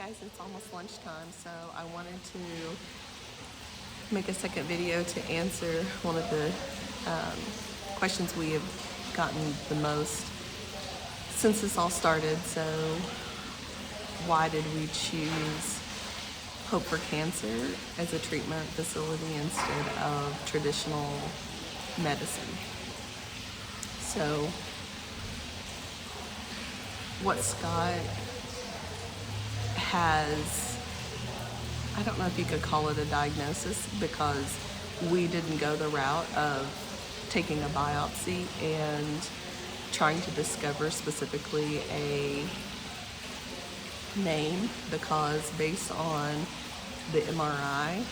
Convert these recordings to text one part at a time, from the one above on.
guys, it's almost lunchtime, so I wanted to make a second video to answer one of the questions we have gotten the most since this all started. So why did we choose Hope for Cancer as a treatment facility instead of traditional medicine? So what Scott has, I don't know if you could call it a diagnosis, because we didn't go the route of taking a biopsy and trying to discover specifically a name, because based on the MRI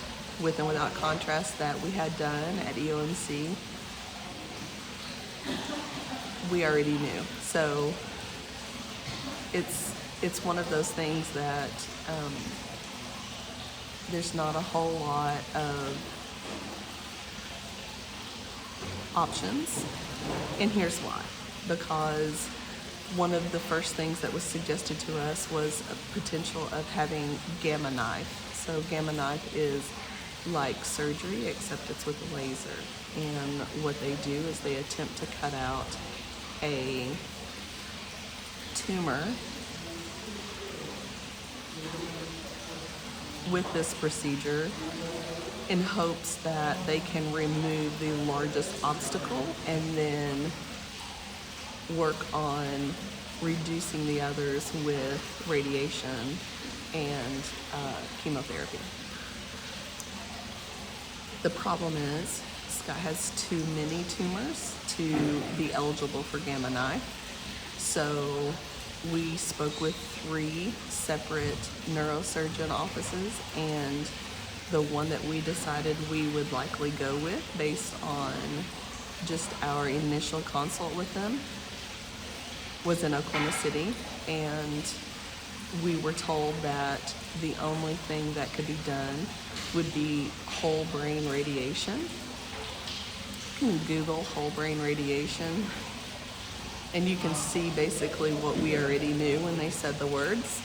with and without contrast that we had done at EOMC, we already knew. So it's one of those things that there's not a whole lot of options, and here's why. Because one of the first things that was suggested to us was a potential of having Gamma Knife. So Gamma Knife is like surgery, except it's with a laser, and what they do is they attempt to cut out a tumor with this procedure in hopes that they can remove the largest obstacle and then work on reducing the others with radiation and chemotherapy. The problem is Scott has too many tumors to be eligible for Gamma Knife. So we spoke with 3 separate neurosurgeon offices, and the one that we decided we would likely go with based on just our initial consult with them was in Oklahoma City, and we were told that the only thing that could be done would be whole brain radiation. You can Google whole brain radiation, and you can see basically what we already knew when they said the words.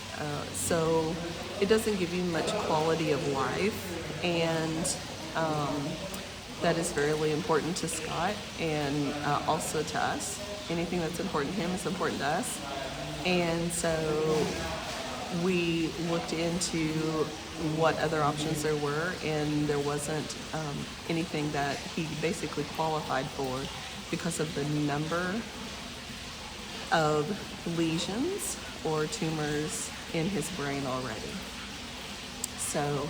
So it doesn't give you much quality of life, and that is very important to Scott, and also to us. Anything that's important to him is important to us. And so we looked into what other options there were, and there wasn't anything that he basically qualified for because of the number of lesions or tumors in his brain already. So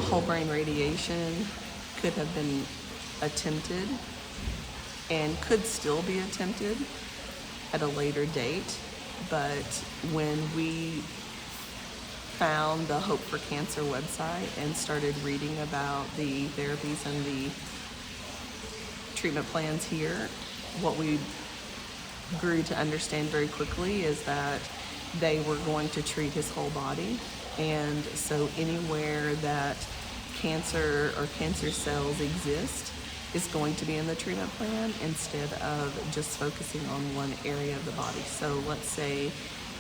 whole brain radiation could have been attempted and could still be attempted at a later date, but when we found the Hope for Cancer website and started reading about the therapies and the treatment plans here, what we grew to understand very quickly is that they were going to treat his whole body. And so anywhere that cancer or cancer cells exist is going to be in the treatment plan instead of just focusing on one area of the body. So let's say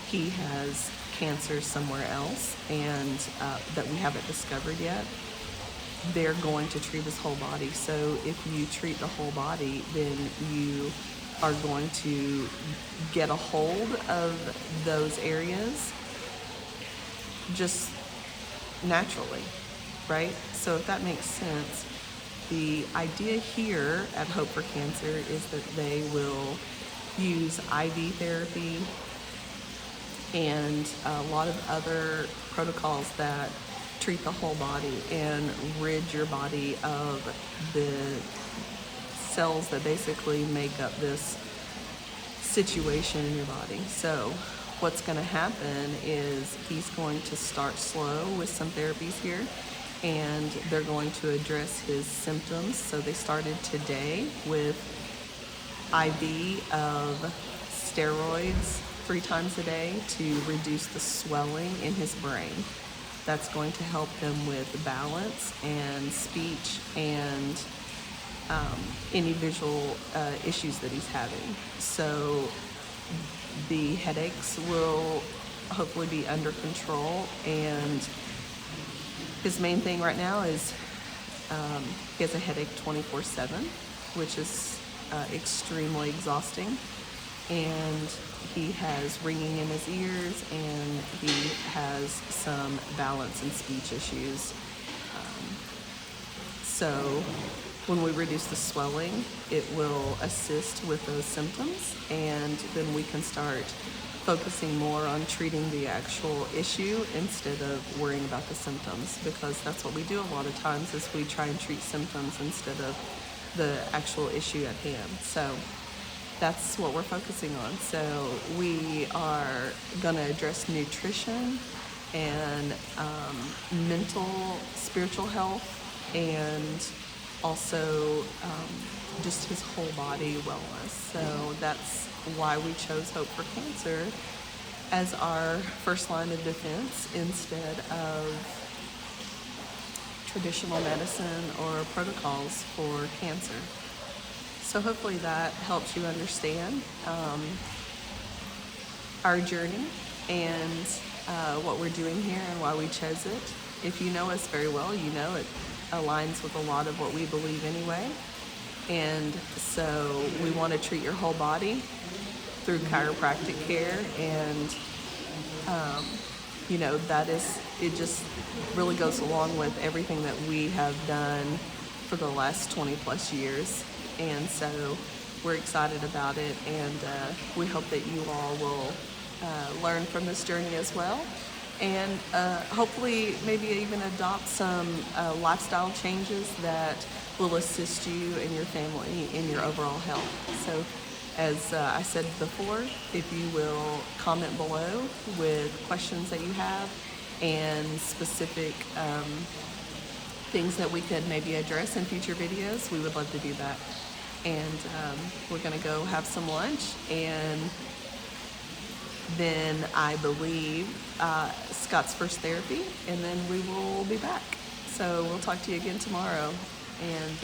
he has cancer somewhere else and that we haven't discovered yet, they're going to treat his whole body. So if you treat the whole body, then you are going to get a hold of those areas just naturally, right? So if that makes sense, the idea here at Hope for Cancer is that they will use IV therapy and a lot of other protocols that treat the whole body and rid your body of the cells that basically make up this situation in your body. So what's going to happen is he's going to start slow with some therapies here, and they're going to address his symptoms. So they started today with IV of steroids 3 times a day to reduce the swelling in his brain. That's going to help him with balance and speech and any visual issues that he's having. So the headaches will hopefully be under control. And his main thing right now is he has a headache 24/7, which is extremely exhausting. And he has ringing in his ears, and he has some balance and speech issues. So when we reduce the swelling, it will assist with those symptoms, and then we can start focusing more on treating the actual issue instead of worrying about the symptoms, because that's what we do a lot of times, is we try and treat symptoms instead of the actual issue at hand. So that's what we're focusing on. So we are going to address nutrition and mental, spiritual health, and also just his whole body wellness. So that's why we chose Hope for Cancer as our first line of defense instead of traditional medicine or protocols for cancer. So hopefully that helps you understand our journey and what we're doing here and why we chose it. If you know us very well, you know it aligns with a lot of what we believe anyway. And so we want to treat your whole body through chiropractic care, and it just really goes along with everything that we have done for the last 20 plus years. And so we're excited about it, and we hope that you all will learn from this journey as well, and hopefully maybe even adopt some lifestyle changes that will assist you and your family in your overall health. So as I said before, if you will comment below with questions that you have and specific things that we could maybe address in future videos, we would love to do that. And we're gonna go have some lunch, and then I believe Scott's first therapy, and then we will be back. So we'll talk to you again tomorrow, and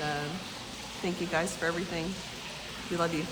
thank you guys for everything. We love you.